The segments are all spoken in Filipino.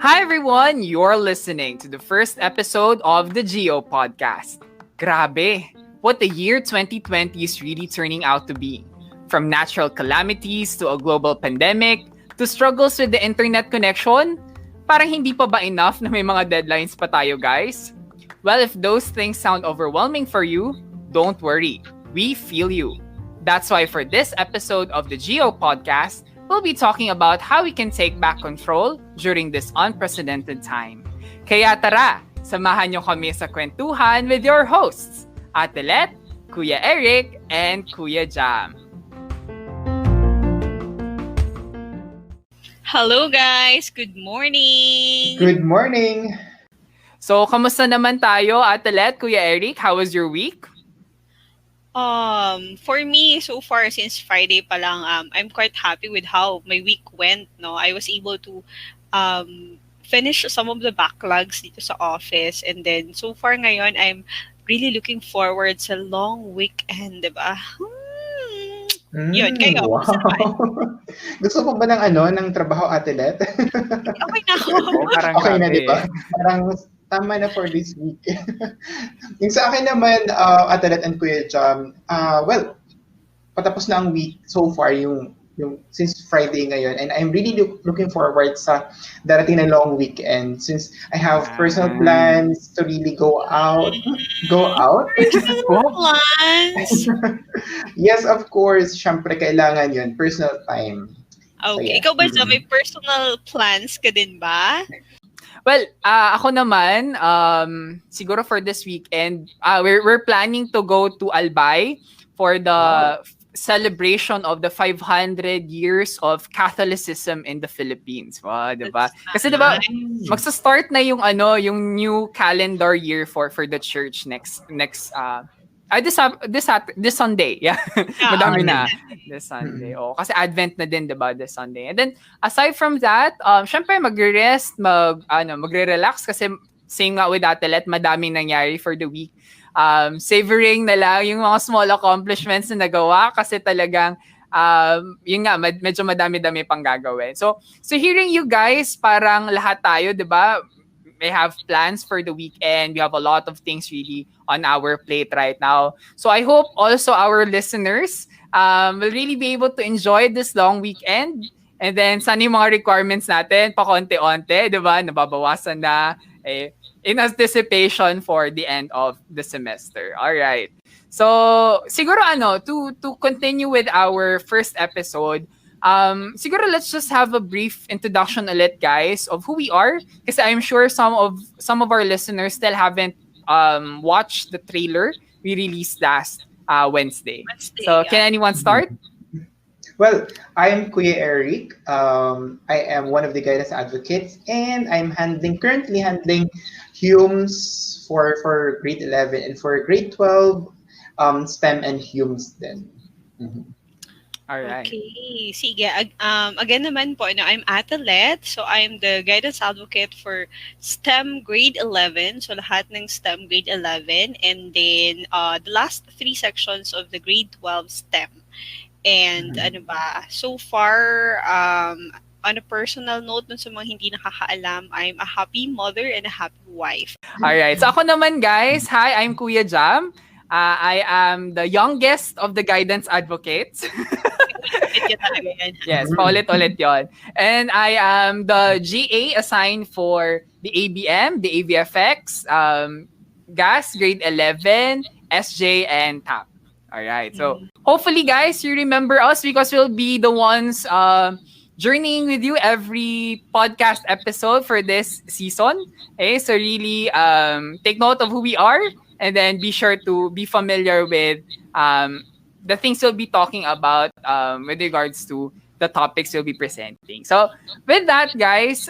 Hi everyone, you're listening to the first episode of the Geo podcast. Grabe, what the year 2020 is really turning out to be. From natural calamities to a global pandemic to struggles with the internet connection, parang hindi pa ba enough na may mga deadlines pa tayo, guys? Well, if those things sound overwhelming for you, don't worry. We feel you. That's why for this episode of the Geo podcast, we'll be talking about how we can take back control during this unprecedented time. Kaya tara, samahan niyo kami sa kwentuhan with your hosts, Ate Lhet, Kuya Eric, and Kuya Jam. Hello guys! Good morning! Good morning! So, kamusta naman tayo, Ate Lhet, Kuya Eric? How was your week? For me, so far, since Friday pa lang, I'm quite happy with how my week went, no? I was able to finish some of the backlogs dito sa office, and then so far ngayon, I'm really looking forward sa long weekend, diba? Yun, kayo. Wow! Gusto mo ba ng trabaho, Ate Lhet? Okay na ako. Parang Okay na, grabe. di ba? Parang tama na for this week. Yung sa akin naman, Ate Lhet and Kuya Jam, well, patapos na ang week so far yung since Friday ngayon, and I'm really looking forward sa darating na long weekend since I have personal plans to really go out. Plans. Yes, of course. Syempre, kailangan yun. Personal time. So, Okay, yeah. ikaw ba may personal plans ka din ba? Well, ako naman, siguro for this weekend, we're planning to go to Albay for the celebration of the 500 years of Catholicism in the Philippines. Wow, diba? Kasi diba, magsa-start na yung new calendar year for the church next this Sunday. Yeah. Madami na this Sunday. Oh, kasi Advent na din, diba, this Sunday. And then aside from that, syempre magre-rest, magre-relax kasi same nga with Ate Lhet, madaming nangyari for the week. Savoring na lang yung mga small accomplishments na nagawa kasi talagang yun nga, medyo madami-dami pang gagawin. So hearing you guys, parang lahat tayo, 'di ba? We have plans for the weekend. We have a lot of things really on our plate right now. So I hope also our listeners will really be able to enjoy this long weekend. And then sana yung mga requirements natin pakonti-onti, 'di ba? Nababawasan na in anticipation for the end of the semester. All right. So, siguro to continue with our first episode, siguro let's just have a brief introduction ulit, guys, of who we are, kasi I'm sure some of our listeners still haven't watched the trailer we released last Wednesday. So, can anyone start? Well, I'm Kuya Eric. I am one of the guidance advocates, and I'm currently handling HUMS for grade 11 and for grade 12, STEM and HUMS then. Mm-hmm. All right. Okay, sige. Again naman po, I'm Ate Lhet. So, I'm the guidance advocate for STEM grade 11. So, lahat ng STEM grade 11. And then, the last 3 sections of the grade 12 STEM. And so far, on a personal note, dun sa mga hindi nakakaalam, I'm a happy mother and a happy wife. Alright, so ako naman, guys. Hi, I'm Kuya Jam. I am the youngest of the guidance advocates. Yes, paulit-ulit yon. And I am the GA assigned for the ABM, the AVFX, GAS, grade 11, SJ, and TAP. Alright, so hopefully, guys, you remember us because we'll be the ones journeying with you every podcast episode for this season. Okay, so really take note of who we are and then be sure to be familiar with the things we'll be talking about with regards to the topics we'll be presenting. So with that, guys,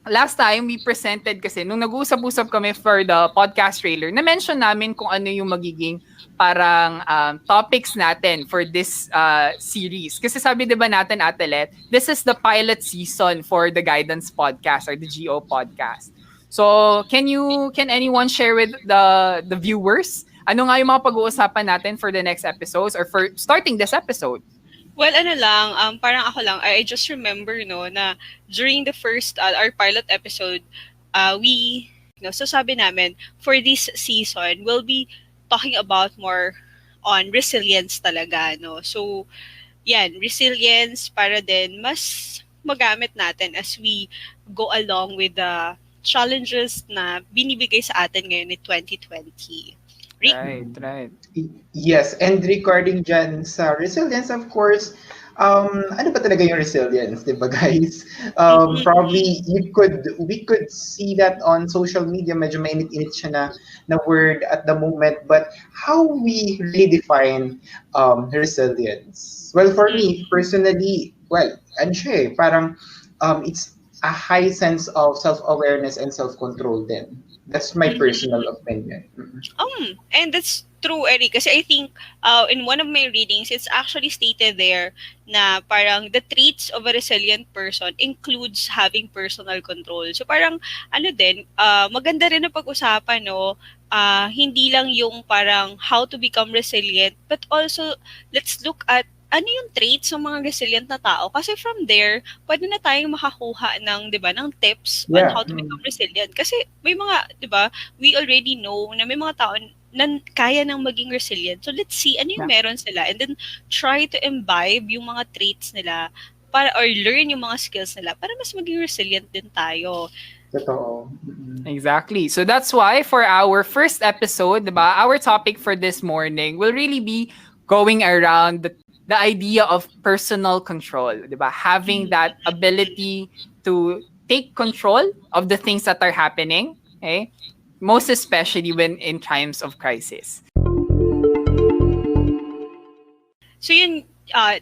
last time we presented kasi nung nag-uusap-usap kami for the podcast trailer, na-mention namin kung ano yung magiging parang topics natin for this series. Kasi sabi diba natin, Ate Lhet, this is the pilot season for the Guidance Podcast or the GO Podcast. So, can anyone share with the viewers ano nga yung mga pag-uusapan natin for the next episodes or for starting this episode? Well, ano lang, parang ako lang, I just remember, no, na during the first, our pilot episode, we, so sabi namin, for this season, we'll be talking about more on resilience talaga, no. So, yan, resilience para din mas magamit natin as we go along with the challenges na binibigay sa atin ngayon ni 2020. Rick? Right, right. Yes, and regarding dyan sa resilience, of course, ano ba talaga yung resilience, di ba guys? Probably we could see that on social media, medyo mainit-init siya na word at the moment, but how we really define resilience? Well, for me, personally, well, ano siya eh, parang it's a high sense of self-awareness and self-control then. That's my personal opinion. And that's true, Eric. Kasi I think in one of my readings, it's actually stated there na parang the traits of a resilient person includes having personal control. So parang ano din, maganda rin na pag-usapan, no? Hindi lang yung parang how to become resilient, but also let's look at ano yung traits ng mga resilient na tao. Kasi from there, pwede na tayong makakuha ng, di ba, ng tips on Yeah. how to become resilient. Kasi may mga, di ba, we already know na may mga tao na kaya nang maging resilient. So let's see ano yung meron sila and then try to imbibe yung mga traits nila para or learn yung mga skills nila para mas maging resilient din tayo. Totoo. Exactly. So that's why for our first episode, diba, our topic for this morning will really be going around the idea of personal control, diba? Having that ability to take control of the things that are happening, okay? Most especially when in times of crisis. So yun,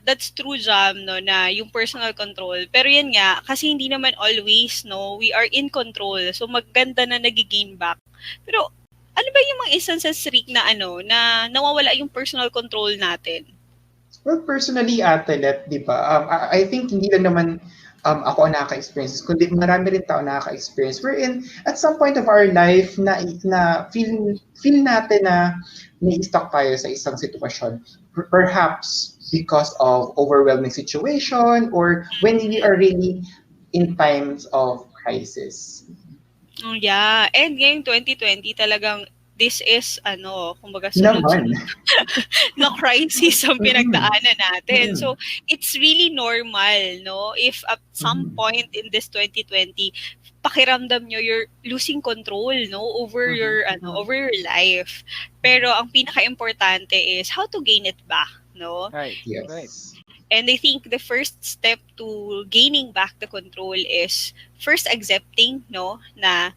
that's true, Jam, no, na yung personal control. Pero yan nga, kasi hindi naman always, no, we are in control. So maganda na nagigain back. Pero ano ba yung mga instances, Rick, na ano, na nawawala yung personal control natin? Well, personally, Ate Let, di ba? I think hindi lang naman ako ang nakaka-experience, kundi marami rin tao nakaka-experience. We're in, at some point of our life, na feel natin na may-stuck tayo sa isang sitwasyon. Perhaps because of overwhelming situation or when we are really in times of crisis. Yeah. And ngayong 2020 talagang this is kumbaga sunod-sunod na crisis ang pinagdaanan natin. So it's really normal, no? If at some point in this 2020 pakiramdam nyo you're losing control, no, over your over your life. Pero ang pinaka-importante is how to gain it back, no? Right. Yes. Right. And I think the first step to gaining back the control is first accepting, no, na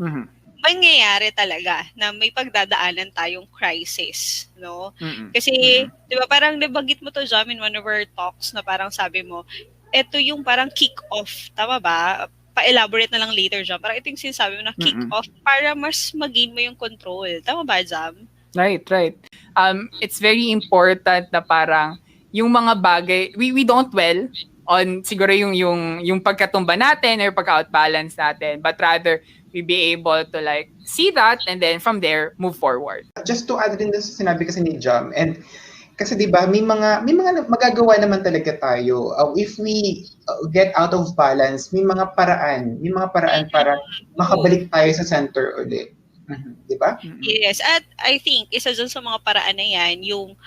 mangyayari talaga na may pagdadaanan tayong crisis, no? Kasi, di ba, parang nabanggit mo to, Jam, in one of our talks na parang sabi mo, ito yung parang kick-off, tama ba? Pa-elaborate na lang later, Jam. Parang ito yung sinasabi mo na kick-off para mas mag-gain mo yung control. Tama ba, Jam? Right, right. It's very important na parang yung mga bagay, we don't dwell on siguro yung pagkatumba natin or pagka-outbalance natin, but rather we be able to like see that and then from there move forward. Just to add din sa sinabi kasi ni Jam, and kasi 'di ba may mga magagawa naman talaga tayo. If we get out of balance, may mga paraan para makabalik tayo sa center ulit. 'Di ba? Yes, at I think isa dun sa mga paraan na yan yung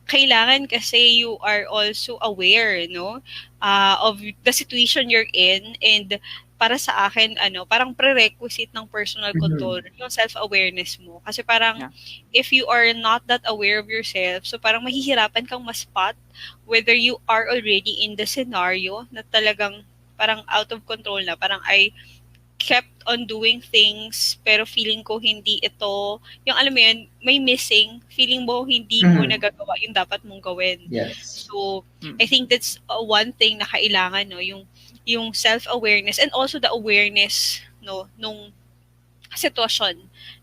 kailangan kasi you are also aware, no, of the situation you're in. And para sa akin, parang prerequisite ng personal control, yung self-awareness mo. Kasi parang, if you are not that aware of yourself, so parang mahihirapan kang ma-spot whether you are already in the scenario na talagang parang out of control na. Parang I kept on doing things pero feeling ko hindi ito, yung alam mo yun, may missing, feeling mo hindi mo nagagawa yung dapat mong gawin. Yes. So, I think that's one thing na kailangan, no, yung self-awareness and also the awareness, no, nung sitwasyon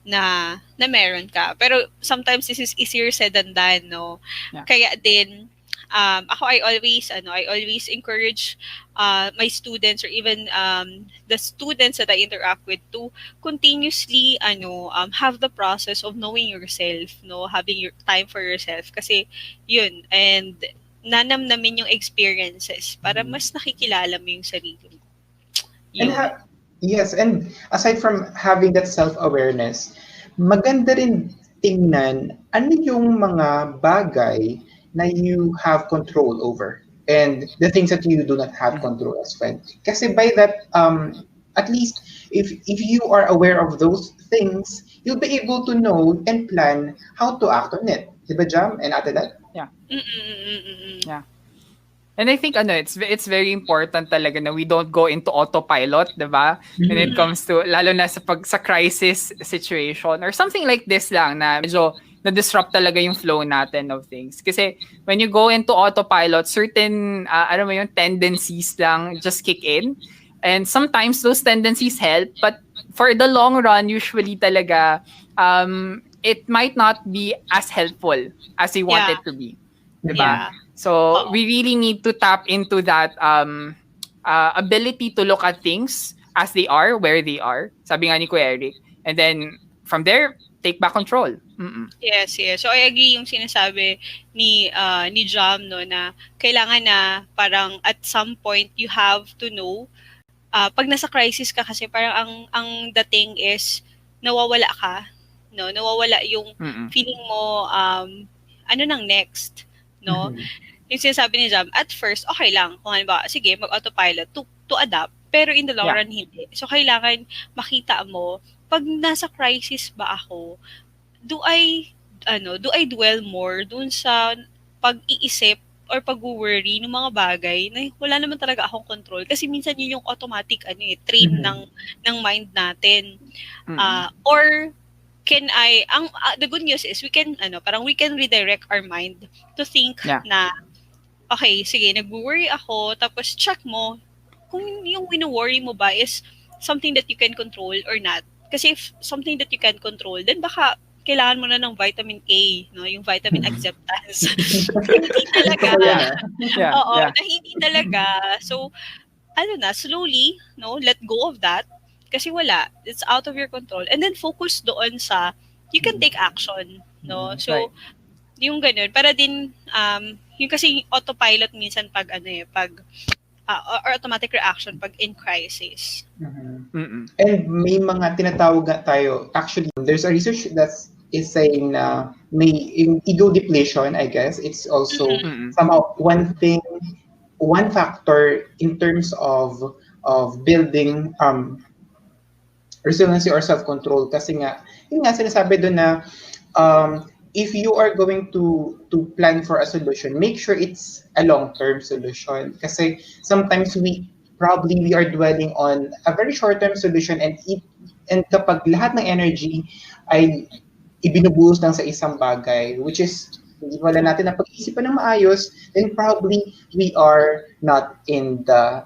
na meron ka. Pero sometimes this is easier said than done, no. Kaya din ako I always encourage my students or even the students that I interact with to continuously have the process of knowing yourself, no, having your time for yourself kasi yun. And nanamnamin yung experiences para mas nakikilala mo yung sarili mo. And Yun. yes, and aside from having that self-awareness, maganda rin tingnan ano yung mga bagay na you have control over and the things that you do not have control as well. Kasi by that, at least if you are aware of those things, you'll be able to know and plan how to act on it. Diba, Jam and Ate Lat? Yeah. Mm-mm-mm-mm. Yeah. And I think it's very important talaga na we don't go into autopilot, 'di ba? When it comes to lalo na sa crisis situation or something like this lang na medyo na-disrupt talaga yung flow natin of things. Kasi when you go into autopilot, certain ano mo yung tendencies lang just kick in. And sometimes those tendencies help, but for the long run, usually talaga it might not be as helpful as we want Yeah. it to be. 'Di ba? Yeah. So Oo. we really need to tap into that ability to look at things as they are, where they are. Sabi nga ni Kuya Eric. And then from there, take back control. Mm-mm. Yes, yes. So I agree yung sinasabi ni Jam, no, na kailangan na parang at some point you have to know, pag nasa crisis ka kasi parang ang dating is nawawala ka, no, nawawala yung Mm-mm. feeling mo, ano nang next, no. Yung sinasabi ni Jam, at first okay lang kung ano ba, sige mag-autopilot to adapt, pero in the long Yeah. run hindi. So kailangan makita mo pag nasa crisis ba ako, do I dwell more dun sa pag-iisip or pag-worry ng mga bagay na wala naman talaga akong control, kasi minsan yun yung automatic train ng mind natin. Mm-mm. Or can I the good news is we can parang we can redirect our mind to think Yeah. na okay, sige, nag-worry ako, tapos check mo kung yung wino-worry mo ba is something that you can control or not. Kasi if something that you can control, then baka kailangan mo na ng vitamin A, no? Yung vitamin acceptance. Hindi talaga. Totoo yan, Yeah. Oo, Yeah. na hindi talaga. So, slowly, no, let go of that. Kasi wala. It's out of your control. And then focus doon sa, you can take action, no? So, Right. yung ganun. Para din, yung kasi autopilot minsan pag or automatic reaction pag in crisis. Mm-mm. And may mga tinatawag nga tayo, actually, there's a research that is saying na may in ego depletion, I guess, it's also Mm-mm. somehow one factor in terms of building resiliency or self-control. Kasi nga, yun nga sinasabi doon na if you are going to plan for a solution, make sure it's a long-term solution. Kasi sometimes we are dwelling on a very short-term solution and kapag lahat ng energy ay ibinubuhos lang sa isang bagay, which is hindi wala natin na pag-iisipan ng maayos, then probably we are not in the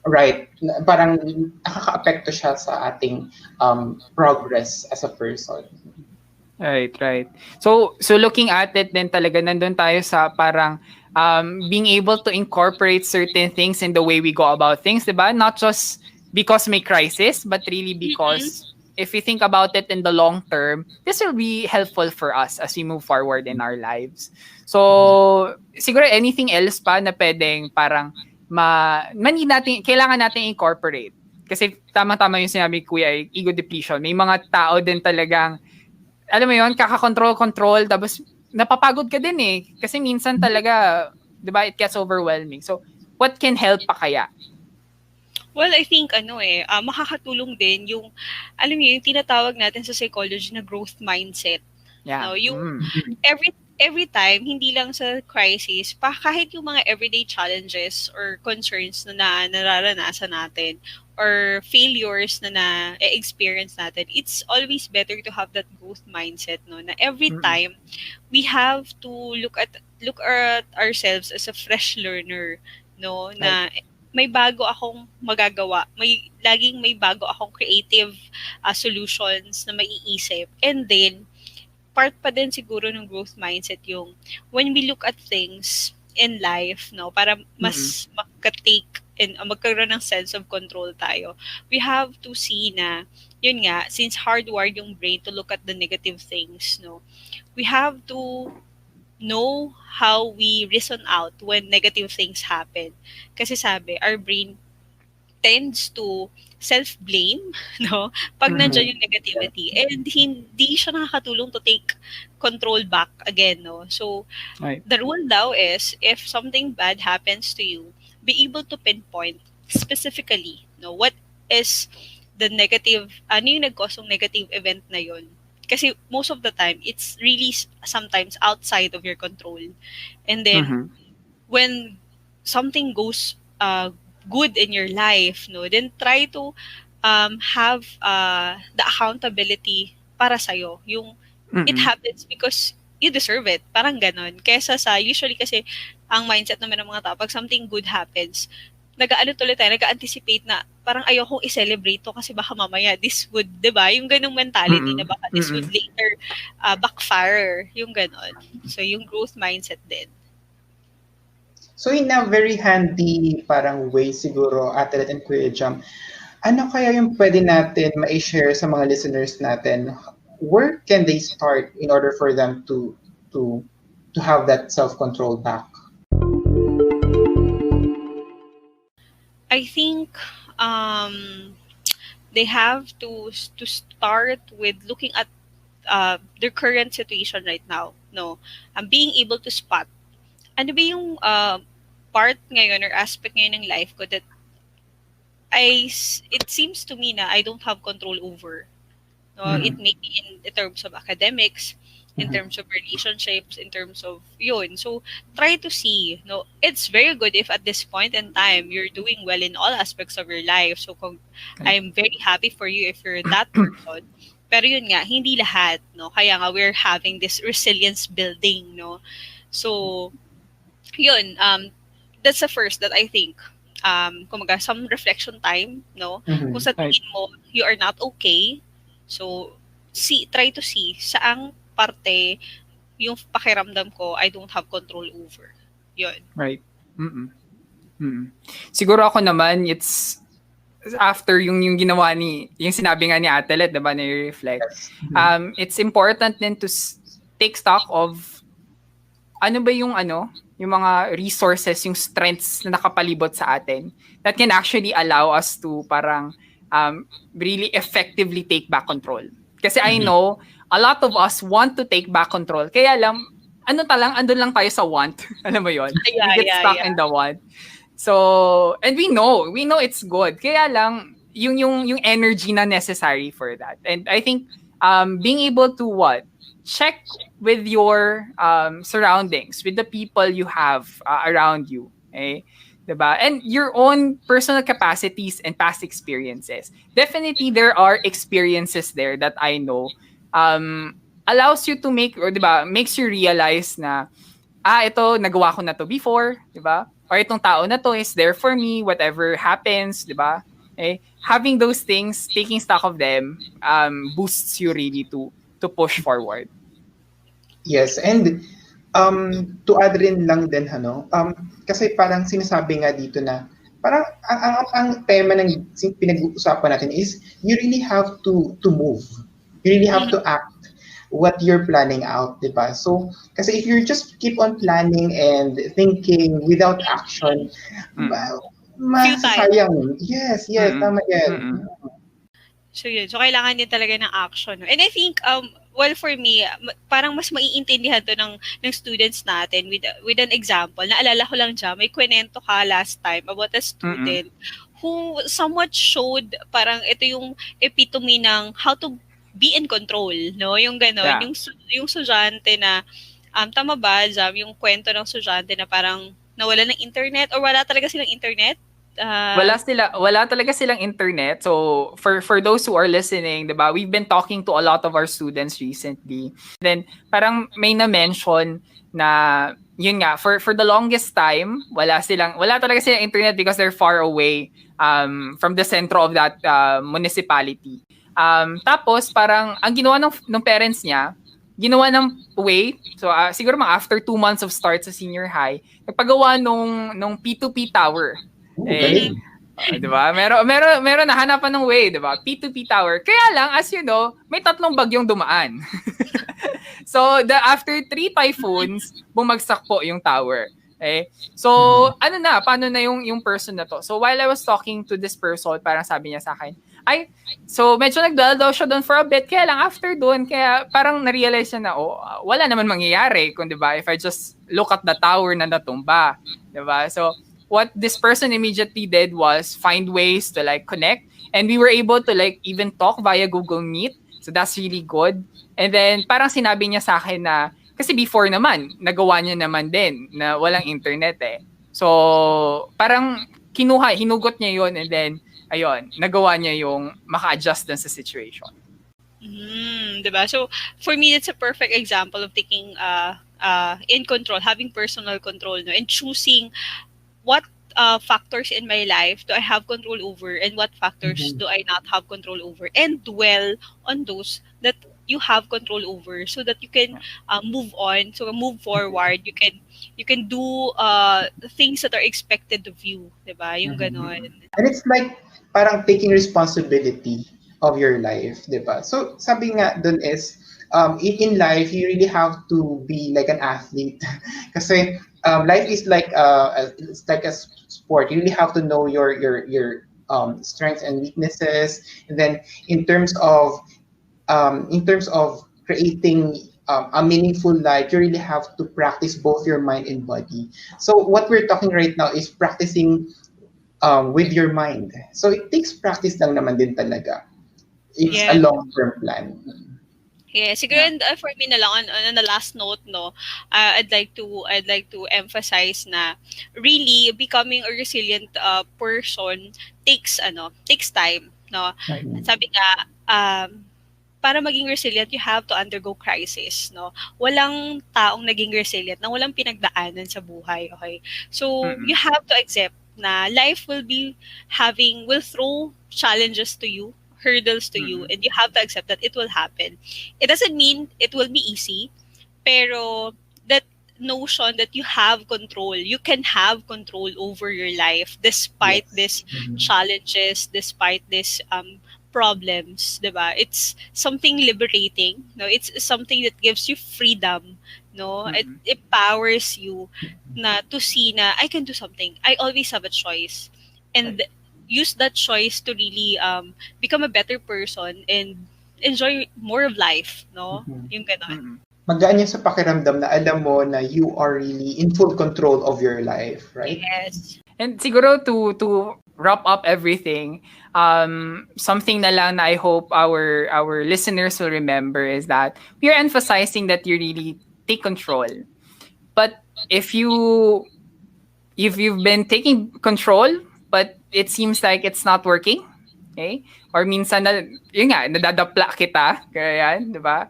right, parang nakaka-apekto siya sa ating progress as a person. Right, right. So looking at it then talaga nandun tayo sa parang being able to incorporate certain things in the way we go about things, 'di ba? Not just because may crisis, but really because if we think about it in the long term, this will be helpful for us as we move forward in our lives. So siguro anything else pa na pwedeng parang kailangan natin incorporate. Kasi tama-tama yung sinabi Kuya, ego depletion. May mga tao din talagang alam mo yun, kaka-control, tapos napapagod ka din eh. Kasi minsan talaga, di ba, it gets overwhelming. So, what can help pa kaya? Well, I think makakatulong din yung, alam niyo, yung tinatawag natin sa psychology na growth mindset. Yeah. No, yung every time, hindi lang sa crisis, kahit yung mga everyday challenges or concerns na nararanasan natin or failures na na-experience natin, it's always better to have that growth mindset, no, na every time we have to look at ourselves as a fresh learner, no, na may bago akong magagawa, laging may bago akong creative solutions na maiisip. And then part pa din siguro ng growth mindset yung when we look at things in life, no, para mas makatake and magkaroon ng sense of control tayo, we have to see na, yun nga, since hardwired yung brain to look at the negative things, no, we have to know how we reason out when negative things happen. Kasi sabi, our brain tends to self-blame, no? Pag Mhm. nandiyan yung negativity. And hindi siya nakakatulong to take control back again, no? So, Right. the rule daw is, if something bad happens to you, be able to pinpoint specifically, no? What is the negative, ano yung nag-cause ng negative event na yun? Kasi most of the time, it's really sometimes outside of your control. And then, Mhm. when something goes good in your life, no, then try to have the accountability para sa'yo. Yung it Mm. happens because you deserve it. Parang ganon. Kesa sa, usually kasi, ang mindset naman ng mga tao, pag something good happens, nag-ano tuloy tayo, nag-anticipate na parang ayokong i-celebrate to kasi baka mamaya this would, di ba? Yung ganong mentality na Mm. baka this would Mm. later backfire. Yung ganon. So, yung growth mindset din. So in a very handy parang way siguro, Ate Lhet and Kuya Jam, ano kaya yung pwede natin ma-share sa mga listeners natin? Where can they start in order for them to to have that self-control back? I think um, they have to start with looking at their current situation right now. No, and being able to spot ano ba yung part ngayon or aspect ngayon ng life ko that it seems to me na I don't have control over. No, it Mhm. may be in terms of academics, in Mhm. terms of relationships, in terms of yun. So, try to see. No, it's very good if at this point in time you're doing well in all aspects of your life. So, kung Right. I'm very happy for you if you're that person. Pero yun nga, hindi lahat, no? Kaya nga we're having this resilience building, no? So, yun, that's the first that I think. Kumaga, some reflection time, no? Kung Mhm. sa Right. tingin mo, you are not okay, so, try to see saang parte yung pakiramdam ko I don't have control over. Yun. Right. Mm. Mm. Siguro ako naman, it's after yung ginawa yung sinabi nga ni Ate Let, diba, na reflect. Yes. Mhm. It's important then to take stock of ano ba yung mga resources, yung strengths na nakapalibot sa atin that can actually allow us to parang really effectively take back control. Kasi I Mhm. know a lot of us want to take back control. Kaya lang, andun lang tayo sa want. Alam mo yon? We Yeah, get yeah, stuck yeah. in the want. So, and we know it's good. Kaya lang, yung energy na necessary for that. And I think, being able to check with your surroundings, with the people you have around you. Okay? Diba? And your own personal capacities and past experiences. Definitely, there are experiences there that I know allows you to makes you realize na ito, nagawa ko na to before, di ba? Or itong tao na to is there for me, whatever happens, di ba? Okay? Having those things, taking stock of them, boosts you really to push forward. Yes, and to add rin lang din ano, kasi parang sinasabi nga dito na parang ang tema ng pinag-uusapan natin is you really have to move. You really have to Mhm. act what you're planning out, 'di ba? So kasi if you just keep on planning and thinking without action, Mm-mm. Futile. masasayang. Yes, yes, Mm-mm. tama 'yan. Mm-mm. So yun. So kailangan din talaga ng action. No? And I think well for me, parang mas maiintindihan to ng students natin with an example. Naalala ko lang dyan, may kwento ka last time about a Mm-mm. student who somewhat showed parang ito yung epitome ng how to be in control, no? Yung ganon, Yeah. yung estudyante na tama ba, Jam, yung kwento ng estudyante na parang nawala ng internet or wala talaga silang internet? Ah, Wala talaga silang internet. So for those who are listening, 'di ba? We've been talking to a lot of our students recently. Then parang may na-mention na yun nga for the longest time, wala talaga silang internet because they're far away from the center of that municipality. Tapos parang ang ginawa ng parents niya, ginawa ng way. So siguro mga after 2 months of start sa senior high, nagpagawa nung P2P tower. Eh, Galing. 'di ba? Meron nahanapan ng way, 'di ba? P2P tower. Kaya lang as you know, may tatlong bagyong dumaan. So, after 3 typhoons, bumagsak po yung tower. Okay? So, paano na yung person na to? So, while I was talking to this person, parang sabi niya sa akin, so medyo nagdala daw siya doon for a bit, kaya lang after doon, kaya parang na-realize niya na, wala naman mangyayari, kung diba, if I just look at the tower na natumba, diba? So, what this person immediately did was find ways to like connect, and we were able to like even talk via Google Meet, so that's really good. And then, parang sinabi niya sa akin na, kasi before naman, nagawa niya naman din na walang internet eh. So, parang hinugot niya yon, and then, ayun, nagawa niya yung maka-adjust dun sa situation. Diba? So, for me, it's a perfect example of taking in control, having personal control, no? And choosing what factors in my life do I have control over and what factors do I not have control over, and dwell on those that you have control over so that you can move on, so move forward, you can do things that are expected of you, diba? Yung ganon. And it's like parang taking responsibility of your life, diba? So sabi nga dun is in life you really have to be like an athlete kasi life is like it's like a sport. You really have to know your strengths and weaknesses, and then in terms of creating a meaningful life, you really have to practice both your mind and body. So what we're talking right now is practicing with your mind. So it takes practice lang naman din talaga. It's a long-term plan. Yeah, siguro and for me na lang on the last note, no, I'd like to emphasize na really becoming a resilient person takes time, no. Sabi nga para maging resilient, you have to undergo crisis, no? Walang taong naging resilient na walang pinagdaanan sa buhay, okay? So, you have to accept na life will throw challenges to you, hurdles to you, and you have to accept that it will happen. It doesn't mean it will be easy, pero that notion that you have control, you can have control over your life despite these challenges, despite this problems, diba? It's something liberating, no? It's something that gives you freedom, no? It empowers you na to see na I can do something. I always have a choice, and use that choice to really become a better person and enjoy more of life, no? Yung ganon. Magaan yan sa pakiramdam na alam mo na you are really in full control of your life, right? Yes. And siguro to wrap up everything, something na lang na I hope our listeners will remember is that we are emphasizing that you really take control. But if you've been taking control, but it seems like it's not working, okay? Or minsan nadadapla kita, kaya yan, di ba?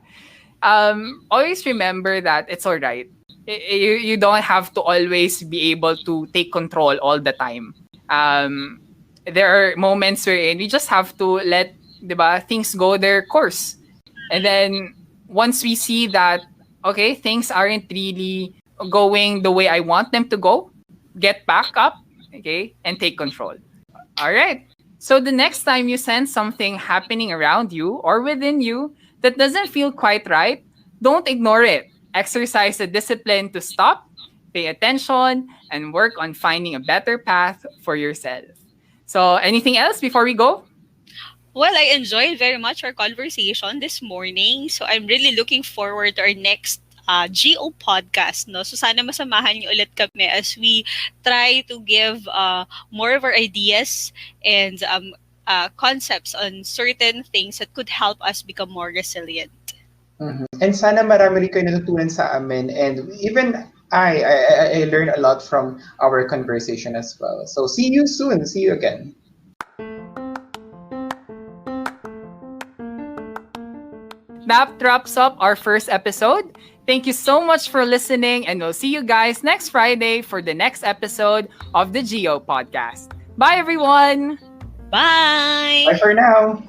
Always remember that it's all right. You don't have to always be able to take control all the time. There are moments wherein we just have to let, diba, things go their course. And then once we see that, okay, things aren't really going the way I want them to go, get back up, okay, and take control. All right. So the next time you sense something happening around you or within you that doesn't feel quite right, don't ignore it. Exercise the discipline to stop, pay attention, and work on finding a better path for yourself. So, anything else before we go? Well, I enjoyed very much our conversation this morning. So, I'm really looking forward to our next GO podcast, no? So, sana masamahan niyo ulit kami as we try to give more of our ideas and concepts on certain things that could help us become more resilient. And sana marami rin kayo natutunan sa amin, and even I learned a lot from our conversation as well. So see you soon. See you again. That wraps up our first episode. Thank you so much for listening, and we'll see you guys next Friday for the next episode of the GO podcast. Bye, everyone. Bye. Bye for now.